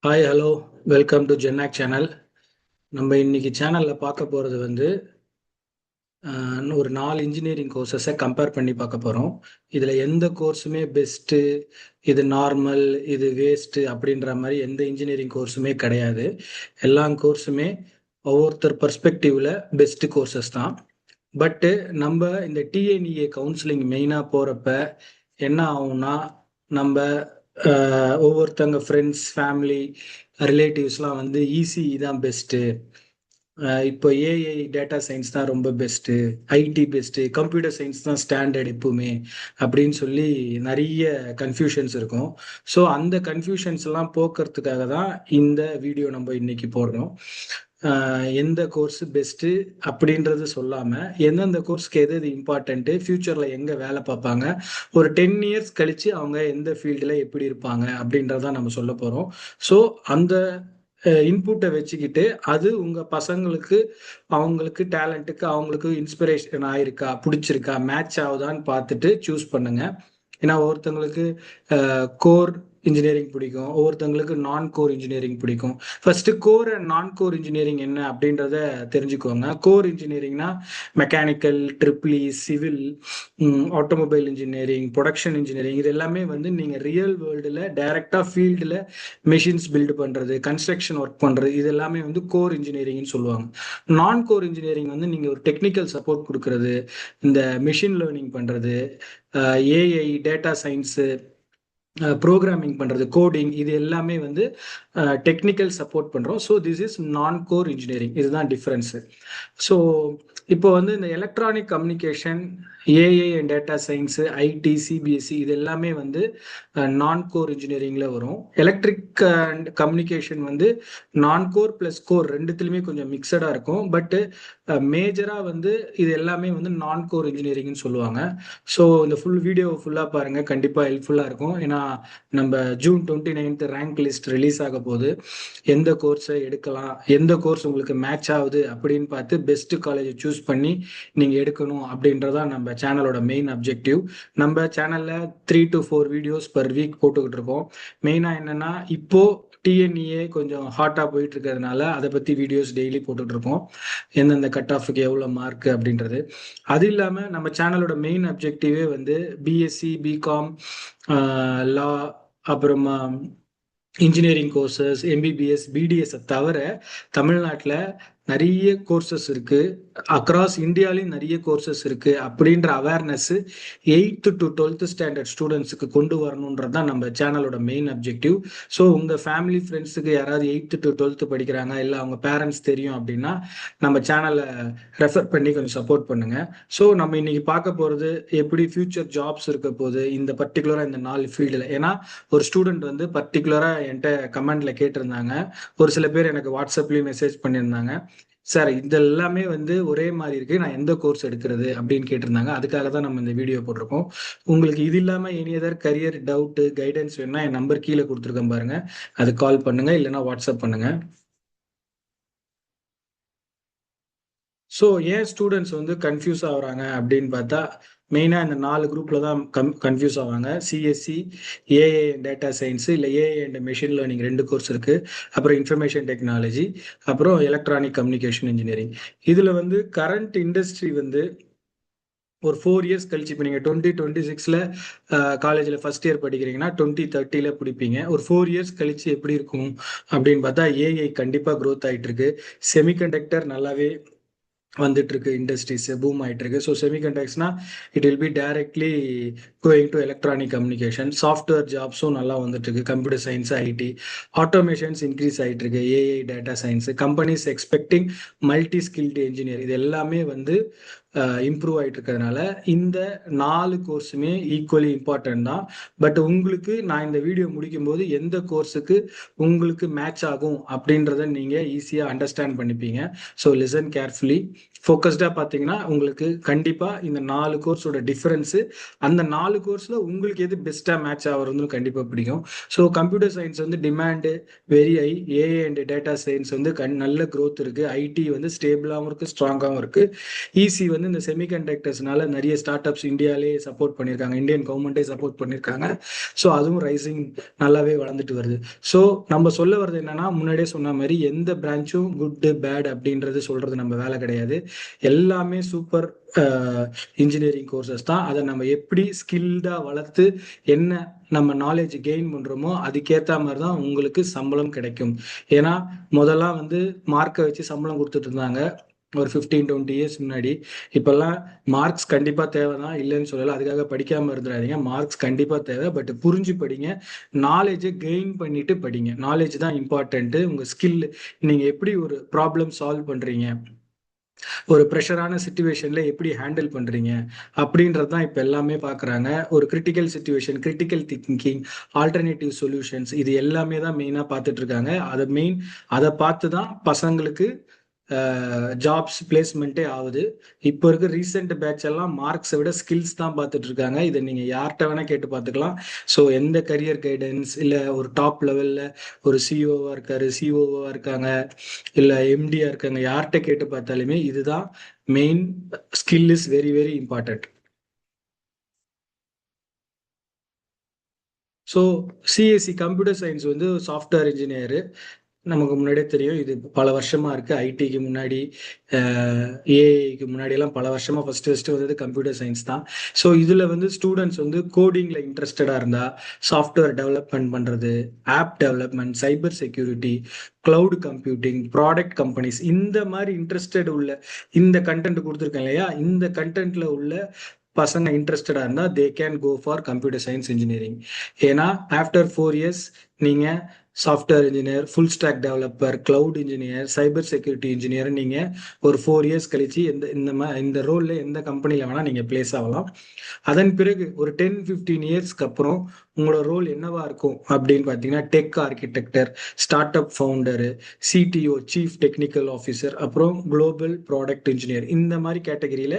Hi hello, welcome to ஜென்னாக் channel. நம்ம இன்னைக்கு சேனலில் பார்க்க போகிறது ஒரு 4 இன்ஜினியரிங் கோர்சஸை கம்பேர் பண்ணி பார்க்க போகிறோம். இதில் எந்த கோர்ஸுமே பெஸ்ட்டு, இது நார்மல், இது வேஸ்ட்டு அப்படின்ற மாதிரி எந்த இன்ஜினியரிங் கோர்ஸுமே கிடையாது. எல்லா கோர்ஸுமே ஒவ்வொருத்தர் பர்ஸ்பெக்டிவில் பெஸ்ட்டு கோர்சஸ் தான். பட்டு நம்ம இந்த டிஎன்இஏ கவுன்சிலிங் மெயினாக போகிறப்ப என்ன ஆகும்னா, நம்ம ஒவ்வொருத்தங்க ஃப்ரெண்ட்ஸ், ஃபேமிலி, ரிலேட்டிவ்ஸ்லாம் இசிஇ தான் பெஸ்ட்டு, இப்போ ஏஐ டேட்டா சயின்ஸ் தான் ரொம்ப best, IT best, computer science தான் ஸ்டாண்டர்ட் எப்பவுமே அப்படின்னு சொல்லி நிறைய கன்ஃபியூஷன்ஸ் இருக்கும். ஸோ அந்த கன்ஃபியூஷன்ஸ் எல்லாம் போக்குறதுக்காக தான் இந்த வீடியோ நம்ம இன்னைக்கு போடுறோம். எந்த கோர்ஸ் பெஸ்ட்டு அப்படின்றது சொல்லாமல் எந்தெந்த கோர்ஸ்க்கு எது எது இம்பார்ட்டண்ட்டு, ஃப்யூச்சரில் எங்கே வேலை பார்ப்பாங்க, ஒரு 10 இயர்ஸ் கழித்து அவங்க எந்த ஃபீல்டில் எப்படி இருப்பாங்க அப்படின்றதான் நம்ம சொல்ல போகிறோம். ஸோ அந்த இன்புட்டை வச்சுக்கிட்டு அது உங்கள் பசங்களுக்கு, அவங்களுக்கு டேலண்ட்டுக்கு, அவங்களுக்கு இன்ஸ்பிரேஷன் ஆயிருக்கா, பிடிச்சிருக்கா, மேட்ச் ஆகுதான்னு பார்த்துட்டு சூஸ் பண்ணுங்க. ஏன்னா ஒவ்வொருத்தங்களுக்கு கோர் இன்ஜினியரிங் பிடிக்கும், ஒவ்வொருத்தங்களுக்கு நான் கோர் இன்ஜினியரிங் பிடிக்கும். ஃபர்ஸ்ட் கோர் அண்ட் நான் கோர் இன்ஜினியரிங் என்ன அப்படின்றத தெரிஞ்சுக்கோங்க. கோர் இன்ஜினியரிங்னா mechanical, triple E, civil, automobile engineering, production engineering, இது எல்லாமே நீங்கள் ரியல் வேர்ல்டில் டைரெக்டாக ஃபீல்டில் மெஷின்ஸ் பில்டு பண்ணுறது, கன்ஸ்ட்ரக்ஷன் ஒர்க் பண்ணுறது, இது எல்லாமே கோர் இன்ஜினியரிங்னு சொல்லுவாங்க. நான் கோர் இன்ஜினியரிங் நீங்கள் ஒரு டெக்னிக்கல் சப்போர்ட் கொடுக்கறது, இந்த மிஷின் லேர்னிங் பண்ணுறது, ஏஐ, டேட்டா சயின்ஸு, ப்ரோக்ராமிங் பண்ணுறது, கோடிங், இது எல்லாமே டெக்னிக்கல் சப்போர்ட் பண்ணுறோம். So this is non core engineering. இதுதான் டிஃப்ரென்ஸு. ஸோ இப்போ இந்த electronic communication, AI and data science, IT, சிபிஎஸ்சி, இது எல்லாமே நான் கோர் இன்ஜினியரிங்கில் வரும். Electric and communication non core plus core ரெண்டுத்துலையுமே கொஞ்சம் மிக்சடாக இருக்கும். பட்டு மேஜராக இது எல்லாமே நான் கோர் இன்ஜினியரிங்னு சொல்லுவாங்க. ஸோ இந்த ஃபுல் வீடியோ ஃபுல்லாக பாருங்கள், கண்டிப்பாக ஹெல்ப்ஃபுல்லாக இருக்கும். ஏன்னா நம்ம ஜூன் 29 ரேங்க் லிஸ்ட் ரிலீஸ் ஆக போகுது. எந்த கோர்ஸை எடுக்கலாம், எந்த கோர்ஸ் உங்களுக்கு மேட்ச் ஆகுது அப்படின்னு பார்த்து பெஸ்ட் காலேஜை சூஸ் பண்ணி நீங்கள் எடுக்கணும் அப்படின்றதான் நம்ம சேனலோட மெயின் அப்ஜெக்டிவ். நம்ம சேனலில் 3 to 4 வீடியோஸ் பர் வீக் போட்டுக்கிட்டு இருக்கோம். மெயினாக என்னென்னா, இப்போது டிஎன்இஏ கொஞ்சம் ஹாட்டாக போயிட்டு இருக்கிறதுனால அதை பற்றி வீடியோஸ் டெய்லி போட்டுட்டு இருக்கோம். எந்தெந்த கட் ஆஃபுக்கு எவ்வளோ மார்க் அப்படின்றது. அது இல்லாமல் நம்ம சேனலோட மெயின் அப்ஜெக்டிவே பிஎஸ்சி, பிகாம், லா, அப்புறமா இன்ஜினியரிங் கோர்சஸ், எம்பிபிஎஸ், பிடிஎஸ் தவிர தமிழ்நாட்டில் நிறைய கோர்சஸ் இருக்கு, அக்ராஸ் இந்தியாலையும் நிறைய கோர்சஸ் இருக்கு அப்படின்ற awareness 8th to 12th standard ஸ்டூடெண்ட்ஸுக்கு கொண்டு வரணுன்றது தான் நம்ம சேனலோட மெயின் அப்ஜெக்டிவ். ஸோ உங்கள் ஃபேமிலி ஃப்ரெண்ட்ஸுக்கு யாராவது 8th to 12th படிக்கிறாங்க, இல்லை அவங்க பேரண்ட்ஸ் தெரியும் அப்படின்னா நம்ம சேனலை ரெஃபர் பண்ணி கொஞ்சம் சப்போர்ட் பண்ணுங்க. ஸோ நம்ம இன்னைக்கு பார்க்க போகிறது எப்படி ஃபியூச்சர் ஜாப்ஸ் இருக்க போகுது இந்த பர்டிகுலராக இந்த 4 ஃபீல்டில். ஏன்னா ஒரு ஸ்டூடெண்ட் பர்டிகுலராக என்கிட்ட கமெண்ட்ல கேட்டிருந்தாங்க, ஒரு சில பேர் எனக்கு வாட்ஸ்அப்லேயும் மெசேஜ் பண்ணியிருந்தாங்க, சார் இது எல்லாமே ஒரே மாதிரி இருக்கு, நான் எந்த கோர்ஸ் எடுக்கிறது அப்படின்னு கேட்டிருந்தாங்க. அதுக்காக தான் நம்ம இந்த வீடியோ போட்டிருக்கோம். உங்களுக்கு இது இல்லாம any other career doubt, guidance வேணும்னா என் நம்பர் கீழே கொடுத்துருக்கேன் பாருங்க, அது கால் பண்ணுங்க, இல்லைன்னா வாட்ஸ்அப் பண்ணுங்க. ஸோ ஏன் ஸ்டூடெண்ட்ஸ் கன்ஃபியூஸ் ஆகுறாங்க அப்படின்னு பார்த்தா, மெயினாக இந்த 4 குரூப்ல தான் கன்ஃபியூஸ் ஆவாங்க. CSC, AI and data science, இல்லை AI and machine learning 2 course இருக்கு. அப்புறம் இன்ஃபர்மேஷன் டெக்னாலஜி, அப்புறம் எலக்ட்ரானிக் கம்யூனிகேஷன் இன்ஜினியரிங். இதுல கரண்ட் இண்டஸ்ட்ரி ஒரு 4 இயர்ஸ் கழிச்சு, இப்போ நீங்கள் 2026ல் காலேஜில் ஃபர்ஸ்ட் இயர் படிக்கிறீங்கன்னா 2030ல் பிடிப்பீங்க. ஒரு 4 இயர்ஸ் கழிச்சு எப்படி இருக்கும் அப்படின்னு பார்த்தா, ஏஐ கண்டிப்பாக க்ரோத் ஆகிட்டு இருக்கு. செமிகண்டக்டர் நல்லாவே வந்துட்டு இருக்கு, இண்டஸ்ட்ரீஸ் பூம் ஆயிட்டு இருக்கு. ஸோ செமிகண்டக்டர்ஸ்னா it will be directly going to electronic communication. Software ஜாப்ஸும் நல்லா வந்துட்டு இருக்கு, computer science, IT, automations increase ஆயிட்டு இருக்கு, AI, data science. Companies expecting multi skilled engineer, இது எல்லாமே இம்ப்ரூவ் ஆகிட்டு இருக்கிறதுனால இந்த 4 கோர்ஸுமே ஈக்குவலி இம்பார்ட்டன்ட் தான். பட் உங்களுக்கு நான் இந்த வீடியோ முடிக்கும் போது எந்த கோர்ஸுக்கு உங்களுக்கு மேட்ச் ஆகும் அப்படின்றத நீங்கள் ஈஸியாக அண்டர்ஸ்டாண்ட் பண்ணிப்பீங்க. ஸோ லிசன் கேர்ஃபுல்லி, ஃபோக்கஸ்டாக பார்த்தீங்கன்னா உங்களுக்கு கண்டிப்பாக இந்த 4 கோர்ஸோட டிஃப்ரென்ஸு, அந்த 4 4 கோர்ஸ்ல உங்களுக்கு எது பெஸ்ட்டாக மேட்ச் ஆகுறதுன்னு கண்டிப்பாக பிடிக்கும். ஸோ கம்ப்யூட்டர் சயின்ஸ் வந்து demand very high. AI and data science வந்து நல்ல growth இருக்கு. ஐடி வந்து ஸ்டேபிளாகவும் இருக்கு, ஸ்ட்ராங்காகவும் இருக்கு. ஈசி வந்து இந்த செமிகண்டக்டர்ஸ்னால நிறைய ஸ்டார்ட் அப்ஸ் இந்தியாவிலே சப்போர்ட் பண்ணியிருக்காங்க, இந்தியன் கவர்மெண்ட்டே சப்போர்ட் பண்ணியிருக்காங்க. ஸோ அதுவும் ரைசிங் நல்லாவே வளர்ந்துட்டு வருது. ஸோ நம்ம சொல்ல வர்றது என்னன்னா, முன்னாடியே சொன்ன மாதிரி எந்த பிரான்ச்சும் குட் பேட் அப்படின்றது சொல்றது நம்ம வேலை கிடையாது. எல்லாமே சூப்பர் இன்ஜினியரிங் கோர்சஸ் தான். அதை நம்ம எப்படி ஸ்கில்டா வளர்த்து என்ன நம்ம நாலேஜ் கெயின் பண்றோமோ அதுக்கேற்ற மாதிரி தான் உங்களுக்கு சம்பளம் கிடைக்கும். ஏன்னா முதல்லாம் வந்து மார்க்கை வச்சு சம்பளம் கொடுத்துட்டு இருந்தாங்க ஒரு 15-20 இயர்ஸ் முன்னாடி. இப்பெல்லாம் மார்க்ஸ் கண்டிப்பா தேவை தான், இல்லைன்னு சொல்லல. அதுக்காக படிக்காம இருந்துடாதீங்க. மார்க்ஸ் கண்டிப்பா தேவை, பட் புரிஞ்சு படிங்க. நாலேஜை கெயின் பண்ணிட்டு படிங்க. நாலேஜ் தான் இம்பார்ட்டன்ட். உங்க ஸ்கில், நீங்க எப்படி ஒரு ப்ராப்ளம் சால்வ் பண்றீங்க, ஒரு ப்ரெஷரான சுச்சுவேஷன்ல எப்படி ஹேண்டில் பண்றீங்க அப்படின்றது தான் இப்போ எல்லாமே பார்க்குறாங்க. ஒரு critical situation, critical thinking, alternative solutions, இது எல்லாமே தான் மெயினாக பார்த்துட்டு இருக்காங்க. அதை பார்த்து தான் பசங்களுக்கு ஜாப்ஸ் பிளேஸ்மெண்ட்டே ஆகுது. இப்போ இருக்க ரீசெண்ட் பேட்ச் எல்லாம் மார்க்ஸை விட ஸ்கில்ஸ் தான் பார்த்துட்டு இருக்காங்க. இதை நீங்கள் யார்கிட்ட வேணால் கேட்டு பார்த்துக்கலாம். ஸோ எந்த கரியர் கைடன்ஸ் இல்லை ஒரு டாப் லெவலில் ஒரு சிஓவாக இருக்காரு, சிஓவாக இருக்காங்க, இல்லை எம்டியாக இருக்காங்க, யார்கிட்ட கேட்டு பார்த்தாலுமே இதுதான் main. Skill is very very important. So CSC computer science வந்து சாஃப்ட்வேர் இன்ஜினியரு நமக்கு முன்னாடியே தெரியும். இது பல வருஷமா இருக்கு. ஐடிக்கு முன்னாடி, ஏஐக்கு முன்னாடி எல்லாம் பல வருஷமா ஃபர்ஸ்ட் வந்தது கம்ப்யூட்டர் சயின்ஸ் தான். ஸோ இதுல வந்து ஸ்டூடெண்ட்ஸ் வந்து கோடிங்ல இன்ட்ரெஸ்டடா இருந்தா சாஃப்ட்வேர் டெவலப்மெண்ட் பண்றது, app development, cyber security, cloud computing, product companies, இந்த மாதிரி இன்ட்ரெஸ்டட் உள்ள, இந்த கண்டென்ட் கொடுத்துருக்கேன் இல்லையா, இந்த கண்டென்ட்ல உள்ள பசங்க இன்ட்ரெஸ்டடா இருந்தா they can go for computer science engineering. ஏன்னா ஆஃப்டர் 4 இயர்ஸ் நீங்க software engineer, full stack developer, cloud engineer, cyber security engineer, நீங்க ஒரு 4 இயர்ஸ் கழிச்சு இந்த ரோல்ல எந்த கம்பெனில வேணா நீங்க பிளேஸ் ஆகலாம். அதன் பிறகு ஒரு 10-15 இயர்ஸ்க்கு அப்புறம் உங்களோட ரோல் என்னவா இருக்கும் அப்படின்னு பார்த்தீங்கன்னா, tech architecture, start up founder, CTO, chief technical officer, அப்புறம் குளோபல் ப்ராடக்ட் இன்ஜினியர், இந்த மாதிரி கேட்டகரியில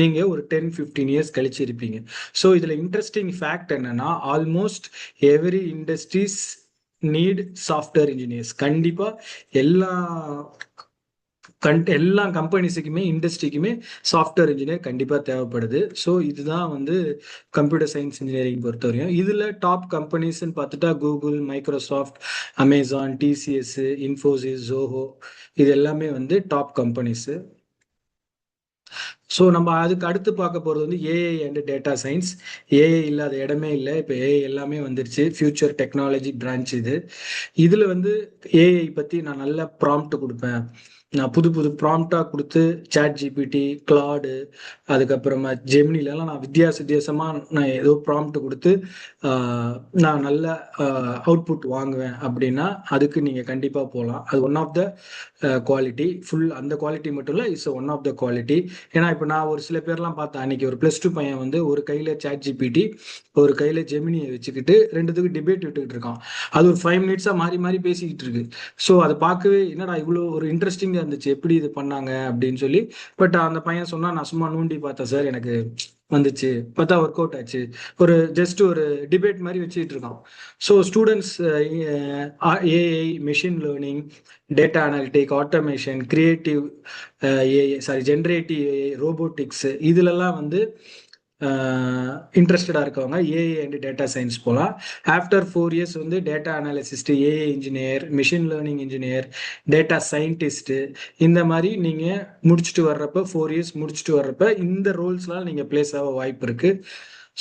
நீங்க ஒரு 10-15 இயர்ஸ் கழிச்சு இருப்பீங்க. ஸோ இதுல இன்ட்ரெஸ்டிங் ஃபேக்ட் என்னன்னா, almost every industries need software engineers. கண்டிப்பா எல்லா எல்லா கம்பெனிஸுக்குமே, இண்டஸ்ட்ரிக்குமே சாஃப்ட்வேர் இன்ஜினியர் கண்டிப்பா தேவைப்படுது. ஸோ இதுதான் வந்து கம்ப்யூட்டர் சயின்ஸ் இன்ஜினியரிங் பொறுத்தவரையும். இதுல டாப் கம்பெனிஸ்ன்னு பார்த்துட்டா Google, Microsoft, Amazon, TCS, Infosys, Zoho, இது எல்லாமே வந்து டாப் கம்பெனிஸ். ஸோ நம்ம அதுக்கு அடுத்து பார்க்க போகிறது வந்து AI and data science. AI இல்லாத இடமே இல்லை. இப்போ ஏஐ எல்லாமே வந்துருச்சு. ஃபியூச்சர் டெக்னாலஜி பிரான்ச் இது. இதில் வந்து ஏஐ பற்றி நான் நல்ல ப்ராம்ப்ட் கொடுப்பேன். நான் புது புது ப்ராம்ப்டாக கொடுத்து சாட் ஜிபிடி, கிளாடு, அதுக்கப்புறமா ஜெமினிலலாம் நான் வித்தியாசமாக நான் ஏதோ ப்ராம்ப்ட் கொடுத்து நான் நல்ல அவுட்புட் வாங்குவேன் அப்படின்னா அதுக்கு நீங்கள் கண்டிப்பாக போகலாம். அது one of the quality. Full அந்த குவாலிட்டி மட்டும் இல்லை, it's one of the quality. ஏன்னா இப்போ நான் ஒரு சில பேர்லாம் பார்த்தேன். அன்னைக்கு ஒரு +2 பையன் வந்து ஒரு கையில் சாட் ஜிபிடி, ஒரு கையில் ஜெமினியை வச்சுக்கிட்டு ரெண்டுத்துக்கு டிபேட் விட்டுக்கிட்டு இருக்கான். அது ஒரு 5 மினிட்ஸாக மாறி மாறி பேசிக்கிட்டு இருக்கு. ஸோ அதை பார்க்கவே என்னடா இவ்வளோ ஒரு இன்ட்ரெஸ்டிங்காக இருந்துச்சு, எப்படி இது பண்ணாங்க அப்படின்னு சொல்லி. பட் அந்த பையன் சொன்னா, நான் சும்மா நோண்டி பார்த்தேன் சார், எனக்கு வந்துச்சு, பார்த்தா ஒர்க் அவுட் ஆச்சு. ஒரு ஜஸ்ட் ஒரு டிபேட் மாதிரி வச்சுக்கிட்டு இருக்கான். So students AI, machine learning, data analytic, automation, creative AI, generative AI, robotics, இதுலலாம் வந்து இன்ட்ரெஸ்டடாக இருக்கவங்க ஏஐ அண்ட் டேட்டா சயின்ஸ் போகலாம். ஆஃப்டர் 4 இயர்ஸ் வந்து data அனாலிசிஸ்ட், AI engineer, machine learning engineer, data scientist, இந்த மாதிரி நீங்கள் முடிச்சுட்டு வர்றப்ப, 4 இயர்ஸ் முடிச்சுட்டு வர்றப்ப இந்த ரோல்ஸ்லாம் நீங்கள் பிளேஸ் ஆக வாய்ப்பு இருக்குது.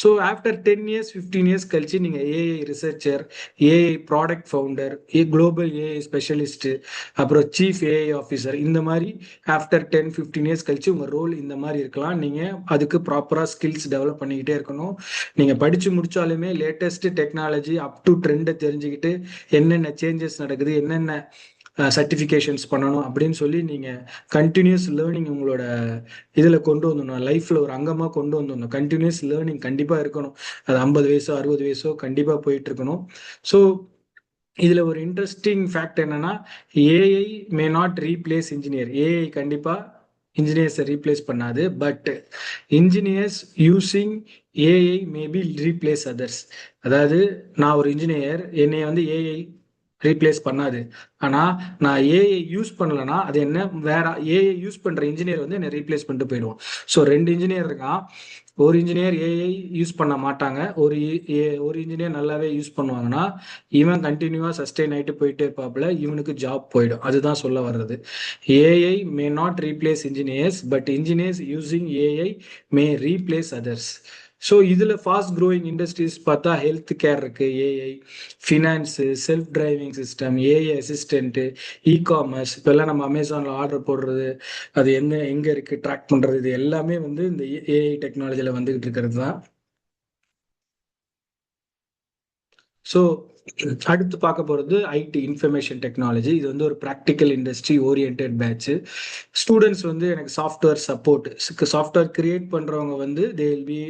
ஸோ ஆஃப்டர் 10 இயர்ஸ் 15 இயர்ஸ் கழிச்சு நீங்கள் AI researcher, AI product founder, global AI specialist, அப்புறம் சீஃப் ஏஐ ஆஃபீஸர், இந்த மாதிரி ஆஃப்டர் 10-15 இயர்ஸ் கழிச்சு உங்கள் ரோல் இந்த மாதிரி இருக்கலாம். நீங்கள் அதுக்கு ப்ராப்பராக ஸ்கில்ஸ் டெவலப் பண்ணிக்கிட்டே இருக்கணும். நீங்கள் படித்து முடித்தாலுமே லேட்டஸ்ட் டெக்னாலஜி அப் டு ட்ரெண்டை தெரிஞ்சுக்கிட்டு என்னென்ன சேஞ்சஸ் நடக்குது, என்னென்ன சர்டிஃபிகேஷன்ஸ் பண்ணணும் அப்படின்னு சொல்லி நீங்கள் கண்டினியூஸ் லேர்னிங் உங்களோட இதில் கொண்டு வந்துடணும். லைஃப்பில் ஒரு அங்கமாக கொண்டு வந்துடணும். கண்டினியூஸ் லேர்னிங் கண்டிப்பாக இருக்கணும். அது 50 வயசோ 60 வயசோ கண்டிப்பாக போயிட்டு இருக்கணும். ஸோ இதில் ஒரு இன்ட்ரெஸ்டிங் ஃபேக்ட் என்னன்னா, AI may not replace engineer. AI கண்டிப்பாக இன்ஜினியர்ஸை ரீப்ளேஸ் பண்ணாது. But engineers using AI maybe replace others. அதாவது நான் ஒரு இன்ஜினியர், என்னை வந்து ஏஐ ரீப்ளேஸ் பண்ணாது. ஆனா நான் ஏஐ யூஸ் பண்ணலன்னா அது என்ன, வேற ஏஐ யூஸ் பண்ற இன்ஜினியர் வந்து என்ன ரீப்ளேஸ் பண்ணிட்டு போயிடுவோம். ஸோ ரெண்டு இன்ஜினியர் இருக்கான். ஒரு இன்ஜினியர் ஏஐ யூஸ் பண்ண மாட்டாங்க, ஒரு இன்ஜினியர் நல்லாவே யூஸ் பண்ணுவாங்கன்னா இவன் கண்டினியூவா சஸ்டெயின் ஆயிட்டு போயிட்டே இருப்பாப்புல, இவனுக்கு ஜாப் போயிடும். அதுதான் சொல்ல வர்றது. AI may not replace engineers, but engineers using AI May replace others. So இதில் ஃபாஸ்ட் க்ரோயிங் இண்டஸ்ட்ரீஸ் பார்த்தா ஹெல்த் கேர் இருக்கு, AI, finance, self driving system, AI assistant, e-commerce. இப்போல்லாம் நம்ம அமேசானில் ஆர்டர் போடுறது, அது எங்கே இருக்குது ட்ராக் பண்ணுறது, இது எல்லாமே வந்து இந்த ஏஐ டெக்னாலஜியில் வந்துகிட்டு இருக்கிறது தான். ஸோ அடுத்து பார்க்க போகிறது ஐடி, இன்ஃபர்மேஷன் டெக்னாலஜி. இது வந்து ஒரு practical industry orient batch. Students வந்து எனக்கு சாஃப்ட்வேர் சப்போர்ட், சாஃப்ட்வேர் கிரியேட் பண்ணுறவங்க வந்து they will be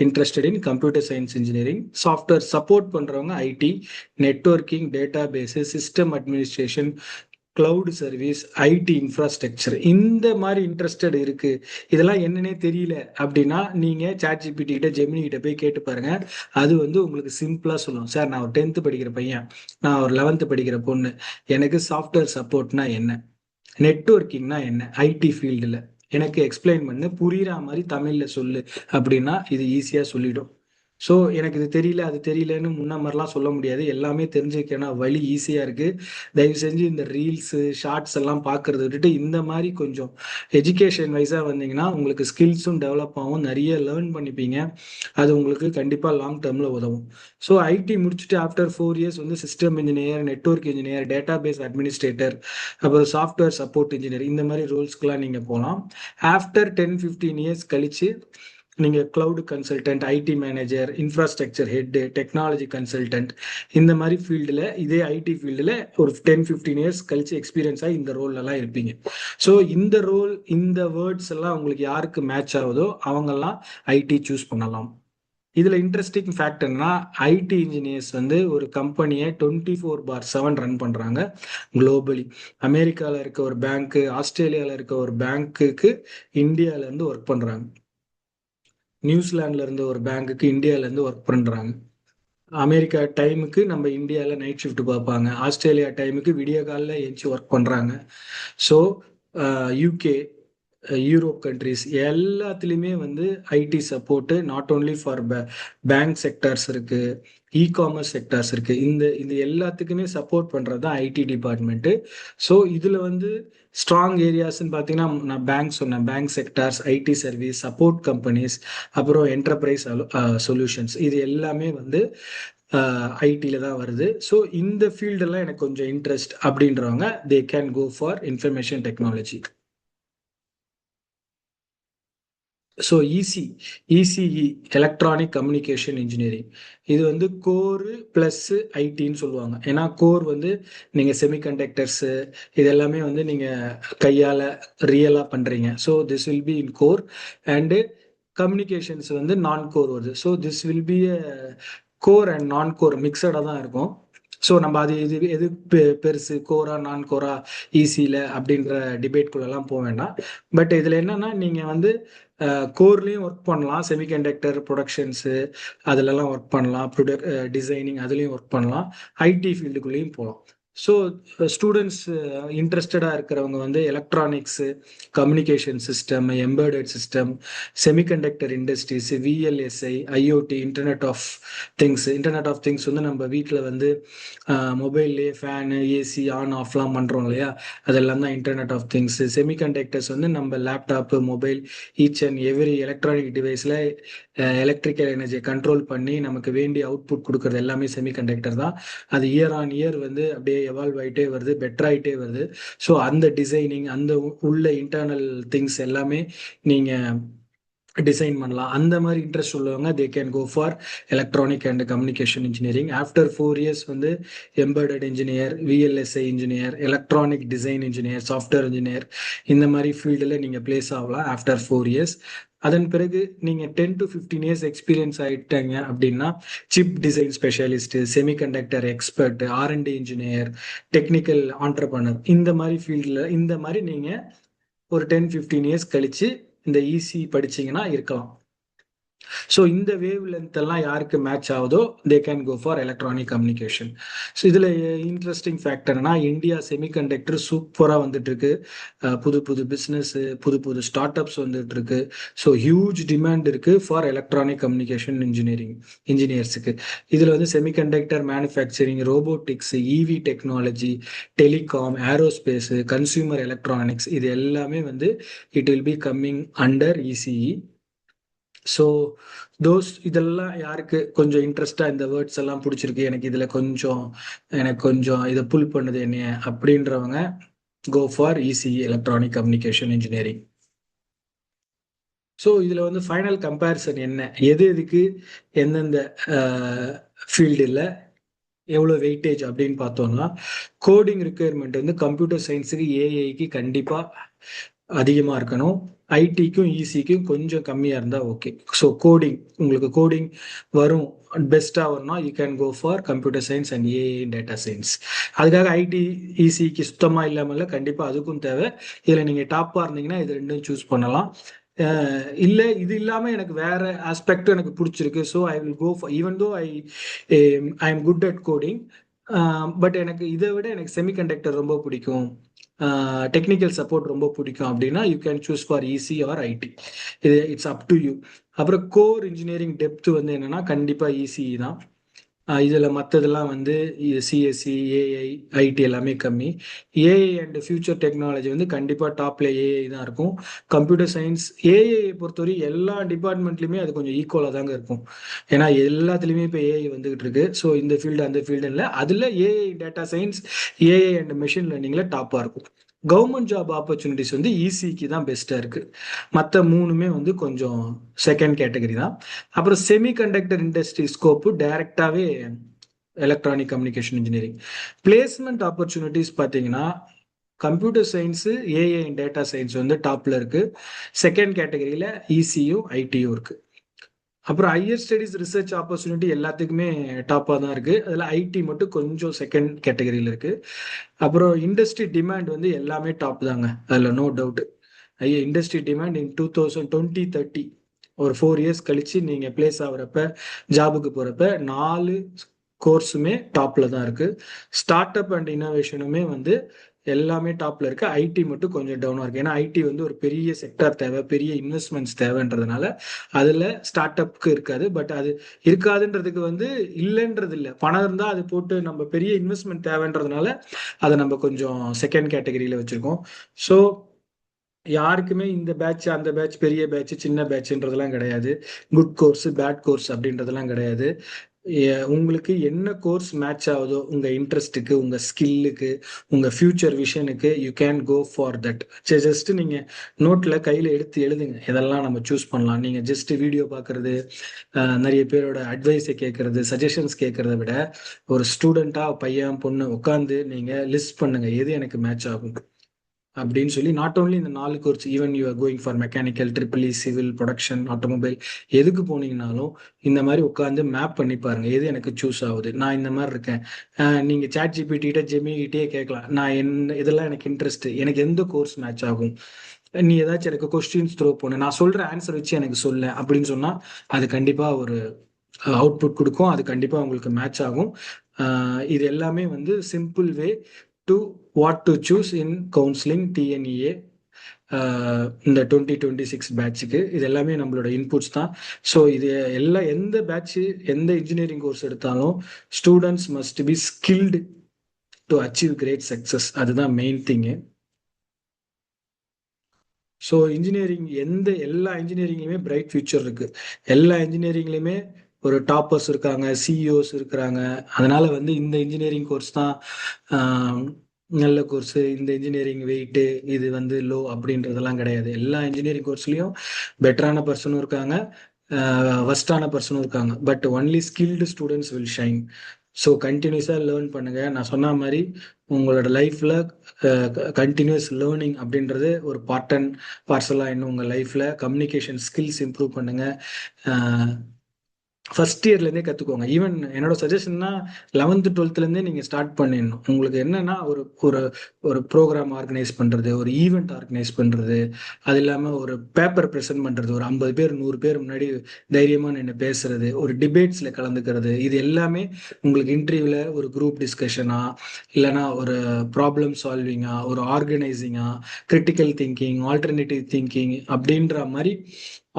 interested in computer science engineering. Software support பண்ணுறவங்க IT, networking, database, system administration, cloud service, IT infrastructure. இந்த மாதிரி இன்ட்ரெஸ்டட் இருக்கு, இதெல்லாம் என்னன்னே தெரியல அப்படின்னா நீங்க சாட்ஜிபிடி கிட்ட, ஜெமினி கிட்ட போய் கேட்டு பாருங்க. அது வந்து உங்களுக்கு சிம்பிளா சொல்லும். சார், நான் ஒரு 10th படிக்கிற பையன், நான் ஒரு 11th படிக்கிற பொண்ணு, எனக்கு சாஃப்ட்வேர் சப்போர்ட்னா என்ன, நெட்ஒர்க்கிங்னா என்ன, ஐடி ஃபீல்டில் எனக்கு எக்ஸ்பிளைன் பண்ணு, புரியுற மாதிரி தமிழ்ல சொல்லு அப்படின்னா இது ஈஸியா சொல்லிடும். ஸோ எனக்கு இது தெரியல அது தெரியலன்னு முன்ன மாதிரிலாம் சொல்ல முடியாது. எல்லாமே தெரிஞ்சுக்கணும், வழி ஈஸியாக இருக்குது. தயவு செஞ்சு இந்த ரீல்ஸு, ஷார்ட்ஸ் எல்லாம் பார்க்கறத விட்டுட்டு இந்த மாதிரி கொஞ்சம் எஜுகேஷன் வைஸாக வந்தீங்கன்னா உங்களுக்கு ஸ்கில்ஸும் டெவலப் ஆகும், நிறைய லேர்ன் பண்ணிப்பீங்க. அது உங்களுக்கு கண்டிப்பாக லாங் டேர்மில் உதவும். ஸோ ஐடி முடிச்சுட்டு ஆஃப்டர் 4 இயர்ஸ் வந்து system engineer, network engineer, database administrator, அப்புறம் சாஃப்ட்வேர் சப்போர்ட் இன்ஜினியர், இந்த மாதிரி ரோல்ஸ்க்கெலாம் நீங்கள் போகலாம். ஆஃப்டர் 10-15 இயர்ஸ் கழிச்சு நீங்கள் cloud consultant, IT manager, infrastructure head, technology consultant, இந்த மாதிரி ஃபீல்டில், இதே ஐடி ஃபீல்டில் ஒரு 10-15 இயர்ஸ் கழிச்சு எக்ஸ்பீரியன்ஸாக இந்த ரோல்லலாம் இருப்பீங்க. ஸோ இந்த ரோல், இந்த வேர்ட்ஸ் எல்லாம் உங்களுக்கு யாருக்கு மேட்ச் ஆகுதோ அவங்கெல்லாம் ஐடி சூஸ் பண்ணலாம். இதில் இன்ட்ரெஸ்டிங் ஃபேக்ட் என்னன்னா, ஐடி இன்ஜினியர்ஸ் வந்து ஒரு கம்பெனியை 24/7 ரன் பண்ணுறாங்க குளோபலி. அமெரிக்காவில் இருக்க ஒரு பேங்க்கு, ஆஸ்திரேலியாவில் இருக்க ஒரு பேங்க்குக்கு இந்தியாவிலேருந்து ஒர்க் பண்ணுறாங்க. நியூசிலாண்டில் இருந்த ஒரு பேங்க்குக்கு இந்தியாவிலேருந்து ஒர்க் பண்ணுறாங்க. அமெரிக்கா டைமுக்கு நம்ம இந்தியாவில் நைட் ஷிஃப்ட் பார்ப்பாங்க, ஆஸ்திரேலியா டைமுக்கு விடிய காலில் எழுந்துச்சி ஒர்க் பண்ணுறாங்க. ஸோ யூகே, யூரோப் கண்ட்ரிஸ் எல்லாத்துலேயுமே வந்து IT support not only for bank sectors இருக்குது, இ-காமர்ஸ் செக்டார்ஸ் இருக்குது. இந்த எல்லாத்துக்குமே சப்போர்ட் பண்ணுறது தான் ஐடி டிபார்ட்மெண்ட்டு. ஸோ இதில் வந்து ஸ்ட்ராங் ஏரியாஸ்ன்னு பார்த்தீங்கன்னா, நான் பேங்க் சொன்னேன், bank sectors, ID service, support companies, அப்புறம் என்டர்பிரைஸ் சொல்யூஷன்ஸ், இது எல்லாமே வந்து ஐடியில் தான் வருது. ஸோ இந்த ஃபீல்டெல்லாம் எனக்கு கொஞ்சம் இன்ட்ரெஸ்ட் அப்படின்றவங்க they can go for information technology. So ECE, electronic communication engineering, இது வந்து கோரு ப்ளஸ் ஐடின்னு சொல்லுவாங்க. ஏன்னா கோர் வந்து நீங்கள் செமிகண்டக்டர்ஸு இது எல்லாமே வந்து நீங்கள் கையால் ரியலாக பண்ணுறீங்க. So this will be in core. And communications வந்து நான் கோர் வருது. So this will be core and நான் கோர் மிக்சடாக தான் இருக்கும். ஸோ நம்ம அது எது பெருசு, கோரா நான் கோரா ஈஸியில் அப்படின்ற டிபேட்குள்ளெல்லாம் போக வேண்டாம். பட் இதில் என்னன்னா, நீங்கள் வந்து கோர்லேயும் ஒர்க் பண்ணலாம், செமிகண்டக்டர் ப்ரொடக்ஷன்ஸு அதிலெல்லாம் ஒர்க் பண்ணலாம், டிசைனிங் அதுலேயும் ஒர்க் பண்ணலாம், ஐடி ஃபீல்டுக்குள்ளேயும் போகலாம். ஸோ ஸ்டூடெண்ட்ஸ் இன்ட்ரெஸ்டடாக இருக்கிறவங்க வந்து electronics, communication system, embedded system, semiconductor industries, VLSI, IOT, internet of things வந்து நம்ம வீட்டில் வந்து மொபைல்லே ஃபேனு, ஏசி ஆன் ஆஃப்லாம் பண்ணுறோம் இல்லையா, அதெல்லாம் தான் இன்டர்நெட் ஆஃப் திங்ஸ். செமிகண்டக்டர்ஸ் வந்து நம்ம laptop, mobile, each and every electronic டிவைஸில் எலக்ட்ரிக்கல் எனர்ஜியை கண்ட்ரோல் பண்ணி நமக்கு வேண்டிய அவுட்புட் கொடுக்குறது எல்லாமே செமிகண்டக்டர் தான். அது இயர் ஆன் இயர் வந்து அப்படியே எவால்வ் ஆகிட்டே வருது, பெட்டர் ஆகிட்டே வருது. ஸோ அந்த டிசைனிங், அந்த உள்ள இன்டர்னல் திங்ஸ் எல்லாமே நீங்கள் டிசைன் பண்ணலாம். அந்த மாதிரி இன்ட்ரெஸ்ட் உள்ளவங்க they can go for electronic and communication engineering. After 4 years வந்து embedded engineer, VLSI engineer, electronic design engineer, software engineer, இந்த மாதிரி ஃபீல்டில் நீங்கள் பிளேஸ் ஆகலாம் ஆஃப்டர் 4 இயர்ஸ். அதன் பிறகு நீங்கள் 10-15 இயர்ஸ் எக்ஸ்பீரியன்ஸ் ஆகிட்டாங்க அப்படின்னா chip design specialist, semiconductor expert, R and D engineer, technical entrepreneur, இந்த மாதிரி ஃபீல்டில், இந்த மாதிரி நீங்கள் ஒரு 10-15 இயர்ஸ் கழிச்சு இந்த இசி படிச்சீங்கன்னா இருக்கலாம். ஸோ இந்த வேவ் லென்த் எல்லாம் யாருக்கு மேட்ச் ஆகுதோ they can go for electronic communication. So இதில் இன்ட்ரெஸ்டிங் ஃபேக்டர்னா இந்தியா செமிகண்டக்டர் சூப்பராக வந்துட்டு இருக்கு. புது புது பிஸ்னஸ், புது புது ஸ்டார்ட் அப்ஸ் வந்துட்டு இருக்கு. ஸோ ஹியூஜ் டிமாண்ட் இருக்கு ஃபார் எலக்ட்ரானிக் கம்யூனிகேஷன் இன்ஜினியர்ஸுக்கு. இதில் வந்து semiconductor manufacturing, robotics, EV technology, telecom, aerospace, consumer electronics, இது எல்லாமே வந்து it will be coming under ECE. So இதெல்லாம் யாருக்கு கொஞ்சம் இன்ட்ரெஸ்டாக இந்த வேர்ட்ஸ் எல்லாம் பிடிச்சிருக்கு, எனக்கு கொஞ்சம் இதை புல் பண்ணுது என்னைய அப்படின்றவங்க go for ECE, electronic communication engineering. So இதில் வந்து ஃபைனல் கம்பேரிசன் என்ன, எதுக்கு எந்தெந்த ஃபீல்டில் எவ்வளோ வெயிட்டேஜ் அப்படின்னு பார்த்தோம்னா, கோடிங் ரிக்குயர்மெண்ட் வந்து கம்ப்யூட்டர் சயின்ஸுக்கு, ஏஐக்கு கண்டிப்பாக அதிகமாக இருக்கணும். ஐடிக்கும் இசிக்கும் கொஞ்சம் கம்மியாக இருந்தால் ஓகே. ஸோ உங்களுக்கு கோடிங் வரும், பெஸ்ட்டாக வரணும், you can go for computer science and AI data science. அதுக்காக ஐடி இசிக்கு சுத்தமாக இல்லாமல் கண்டிப்பாக அதுக்கும் தேவை. இதில் நீங்கள் டாப்பாக இருந்தீங்கன்னா இது ரெண்டும் சூஸ் பண்ணலாம். இல்லை இது இல்லாமல் எனக்கு வேற ஆஸ்பெக்டும் எனக்கு பிடிச்சிருக்கு, so I will go for, even though I am good at coding, but எனக்கு இதை விட எனக்கு செமிகண்டக்டர் ரொம்ப பிடிக்கும், டெக்னிக்கல் சப்போர்ட் ரொம்ப பிடிக்கும் அப்படின்னா you can choose for EC or IT. இது இட்ஸ் அப் டு யூ. அப்புறம் கோர் இன்ஜினியரிங் டெப்த் வந்து என்னன்னா கண்டிப்பாக இசிஇ தான். இதில் மற்றதெல்லாம் வந்து சிஎஸ்சி, ஏஐ, ஐடி எல்லாமே கம்மி. ஏஐ அண்ட் ஃபியூச்சர் டெக்னாலஜி வந்து கண்டிப்பாக டாப்ல ஏஐ தான் இருக்கும். கம்ப்யூட்டர் சயின்ஸ், ஏஐ பொறுத்தவரை எல்லா டிபார்ட்மெண்ட்லையுமே அது கொஞ்சம் ஈக்குவலாக தாங்க இருக்கும். ஏன்னா எல்லாத்துலேயுமே இப்போ ஏஐ வந்துகிட்டு இருக்கு. ஸோ இந்த ஃபீல்டு அந்த ஃபீல்டு இல்லை, அதில் AI data science, AI and machine லேர்னிங்கில் டாப்பாக இருக்கும். கவர்மெண்ட் ஜாப் ஆப்பர்ச்சுனிட்டிஸ் வந்து இசிக்கு தான் பெஸ்ட்டாக இருக்குது. மற்ற மூணுமே வந்து கொஞ்சம் செகண்ட் கேட்டகரி தான். அப்புறம் செமிகண்டக்டர் இண்டஸ்ட்ரி ஸ்கோப்பு டைரக்டாகவே electronic communication engineering. Placement opportunities பார்த்தீங்கன்னா computer science, AI and data science வந்து டாப்பில் இருக்குது. செகண்ட் கேட்டகரியில் இசியும் ஐடியும் இருக்குது. அப்புறம் ஹையர் ஸ்டடீஸ், ரிசர்ச் ஆப்பர்ச்சுனிட்டி எல்லாத்துக்குமே டாப்பாக தான் இருக்குது. அதில் ஐடி மட்டும் கொஞ்சம் செகண்ட் கேட்டகரியில் இருக்குது. அப்புறம் இண்டஸ்ட்ரி டிமாண்ட் வந்து எல்லாமே டாப் தாங்க, அதில் no doubt. Industry demand in 2020-30 ஒரு 4 இயர்ஸ் கழிச்சு நீங்கள் பிளேஸ் ஆகுறப்ப, ஜாபுக்கு போகிறப்ப 4 கோர்ஸுமே டாப்பில் தான் இருக்குது. ஸ்டார்ட் அப் அண்ட் இன்னோவேஷனுமே வந்து எல்லாமே டாப்ல இருக்கு. ஐடி மட்டும் கொஞ்சம் டவுனா இருக்கு. ஏன்னா ஐடி வந்து ஒரு பெரிய செக்டர் தேவை, பெரிய இன்வெஸ்ட்மெண்ட்ஸ் தேவைன்றதுனால அதுல ஸ்டார்ட் அப்க்கு இருக்காது. பட் அது இருக்காதுன்றதுக்கு வந்து இல்லைன்றது இல்லை, பணம் இருந்தால் அது போட்டு நம்ம பெரிய இன்வெஸ்ட்மெண்ட் தேவைன்றதுனால அதை நம்ம கொஞ்சம் செகண்ட் கேட்டகரியில வச்சிருக்கோம். ஸோ யாருக்குமே இந்த பேட்ச் அந்த பேட்ச், பெரிய பேட்ச் சின்ன பேட்ச்ன்றதெல்லாம் கிடையாது. குட் கோர்ஸ் பேட் கோர்ஸ் அப்படின்றதெல்லாம் கிடையாது. உங்களுக்கு என்ன கோர்ஸ் மேட்ச் ஆகுதோ, உங்க இன்ட்ரெஸ்ட்டுக்கு, உங்க ஸ்கில்லுக்கு, உங்க ஃபியூச்சர் விஷனுக்கு you can go for that. Just நீங்க நோட்ல கையில எடுத்து எழுதுங்க, இதெல்லாம் நம்ம சூஸ் பண்ணலாம். நீங்க ஜஸ்ட் வீடியோ பார்க்கறது, நிறைய பேரோட அட்வைஸை கேட்கறது, சஜஷன்ஸ் கேட்கறத விட ஒரு ஸ்டூடெண்டா, பையன் பொண்ணு உட்காந்து நீங்க லிஸ்ட் பண்ணுங்க எது எனக்கு மேட்ச் ஆகும் அப்படின்னு சொல்லி. நாட் ஓன்லி இந்த 4 course, even you are going for mechanical, triple E, civil, production, automobile, எதுக்கு போனீங்கனாலும் இந்த மாதிரி உட்காந்து மேப் பண்ணி பாருங்க எது எனக்கு சூஸ் ஆகுது. நான் இந்த மாதிரி இருக்கேன். நீங்க சாட் ஜிபிடிட்ட, ஜெமிகிட்டே கேட்கலாம், நான் இதெல்லாம் எனக்கு இன்ட்ரெஸ்ட், எனக்கு எந்த கோர்ஸ் மேட்ச் ஆகும், நீ ஏதாச்சும் எனக்கு கொஸ்டின்ஸ் த்ரோ பண்ணு, நான் சொல்ற ஆன்சர் வச்சு எனக்கு சொல்ல அப்படின்னு சொன்னா அது கண்டிப்பா ஒரு அவுட்புட் கொடுக்கும், அது கண்டிப்பா உங்களுக்கு மேட்ச் ஆகும். இது எல்லாமே வந்து simple way to what to choose in counselling TNEA இந்த 2026 பேட்சுக்கு. இது எல்லாமே நம்மளோட இன்புட்ஸ் தான். ஸோ இது எல்லாம் எந்த பேட்ச், எந்த இன்ஜினியரிங் கோர்ஸ் எடுத்தாலும் students must be skilled to achieve great success. அதுதான் மெயின் திங்கு. ஸோ இன்ஜினியரிங் எல்லா இன்ஜினியரிங்லையுமே பிரைட் ஃபியூச்சர் இருக்கு. எல்லா இன்ஜினியரிங்லையுமே ஒரு டாப்பர்ஸ் இருக்காங்க, சிஇஓஸ் இருக்கிறாங்க. அதனால வந்து இந்த இன்ஜினியரிங் கோர்ஸ் தான் நல்ல கோர்ஸ், இந்த இன்ஜினியரிங் வெயிட்டு இது வந்து லோ அப்படின்றதெல்லாம் கிடையாது. எல்லா இன்ஜினியரிங் கோர்ஸ்லயும் பெட்டரான பர்சனும் இருக்காங்க, வஸ்டான பர்சனும் இருக்காங்க. But only skilled students will shine. So கண்டினியூஸாக லேர்ன் பண்ணுங்க. நான் சொன்ன மாதிரி உங்களோட லைஃப்ல கண்டினியூஸ் லேர்னிங் அப்படின்றது ஒரு பார்ட் அண்ட் பார்சலாக இன்னும் உங்கள் லைஃப்ல கம்யூனிகேஷன் ஸ்கில்ஸ் இம்ப்ரூவ் பண்ணுங்க. ஃபர்ஸ்ட் இயர்லேருந்தே கற்றுக்கோங்க. ஈவன் என்னோட சஜஷன்னா 11th 12th நீங்கள் ஸ்டார்ட் பண்ணிடணும். உங்களுக்கு என்னன்னா ஒரு ஒரு ஒரு ப்ரோக்ராம் ஆர்கனைஸ் பண்ணுறது, ஒரு ஈவெண்ட் ஆர்கனைஸ் பண்ணுறது, அது இல்லாமல் ஒரு பேப்பர் ப்ரெசென்ட் பண்ணுறது, ஒரு 50 பேர் 100 பேர் முன்னாடி தைரியமாக நின்று பேசுறது, ஒரு டிபேட்ஸில் கலந்துக்கிறது, இது எல்லாமே உங்களுக்கு இன்டர்வியூவில் ஒரு குரூப் டிஸ்கஷனா, இல்லைனா ஒரு ப்ராப்ளம் சால்விங்கா, ஒரு ஆர்கனைசிங்கா, கிரிட்டிக்கல் திங்கிங், ஆல்டர்னேட்டிவ் திங்கிங் அப்படின்ற மாதிரி,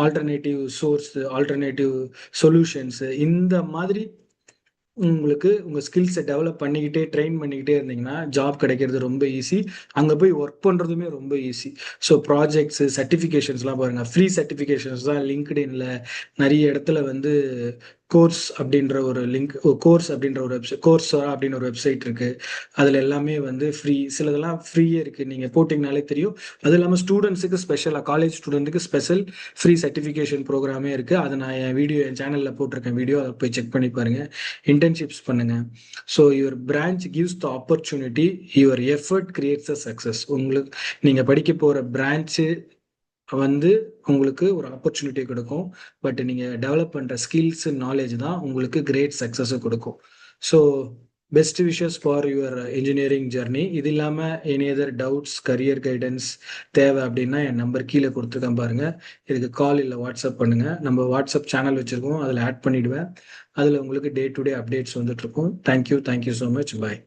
ஆல்டர்னேட்டிவ் சோர்ஸ், ஆல்டர்னேட்டிவ் சொல்யூஷன்ஸ், இந்த மாதிரி உங்களுக்கு உங்க ஸ்கில்ஸை டெவலப் பண்ணிக்கிட்டே ட்ரெயின் பண்ணிக்கிட்டே இருந்தீங்கன்னா ஜாப் கிடைக்கிறது ரொம்ப ஈஸி. அங்கே போய் ஒர்க் பண்ணுறதுமே ரொம்ப ஈஸி. ஸோ ப்ராஜெக்ட்ஸ், சர்டிஃபிகேஷன்ஸ்லாம் பாருங்கள், ஃப்ரீ சர்டிஃபிகேஷன்ஸ் தான் லிங்க்டின்ல நிறைய இடத்துல வந்து கோர்ஸ் அப்படின்ற ஒரு லிங்க், கோர்ஸ் அப்படின்ற ஒரு வெப்சைட், கோர்ஸா அப்படின்னு ஒரு வெப்சைட் இருக்கு. அதில் எல்லாமே வந்து ஃப்ரீ, சிலதெல்லாம் ஃப்ரீயே இருக்கு, நீங்கள் போட்டிங்கனாலே தெரியும். அது இல்லாமல் ஸ்டூடெண்ட்ஸுக்கு ஸ்பெஷலாக, காலேஜ் ஸ்டூடெண்ட்டுக்கு ஸ்பெஷல் ஃப்ரீ சர்டிஃபிகேஷன் ப்ரோக்ராமே இருக்கு. அதை நான் என் வீடியோ, என் சேனலில் போட்டிருக்கேன் வீடியோ, அதை போய் செக் பண்ணி பாருங்க. இன்டர்ன்ஷிப்ஸ் பண்ணுங்க. So your branch gives the opportunity, your effort creates a success. உங்களுக்கு நீங்கள் படிக்க போகிற பிரான்ச்சு வந்து உங்களுக்கு ஒரு ஆப்பர்ச்சுனிட்டி கொடுக்கும். பட் நீங்கள் டெவலப் பண்ணுற ஸ்கில்ஸ், நாலேஜ் தான் உங்களுக்கு கிரேட் சக்ஸஸை கொடுக்கும். So best wishes for your engineering journey. இது இல்லாமல் any other doubts, career guidance தேவை அப்படின்னா என் நம்பர் கீழே கொடுத்துருக்கேன் பாருங்கள். இதுக்கு கால் இல்லை வாட்ஸ்அப் பண்ணுங்கள். நம்ம வாட்ஸ்அப் சேனல் வச்சுருக்கோம், அதில் ஆட் பண்ணிவிடுவேன். அதில் உங்களுக்கு டே டு டே அப்டேட்ஸ் வந்துட்டுருக்கும். Thank you so much. பாய்.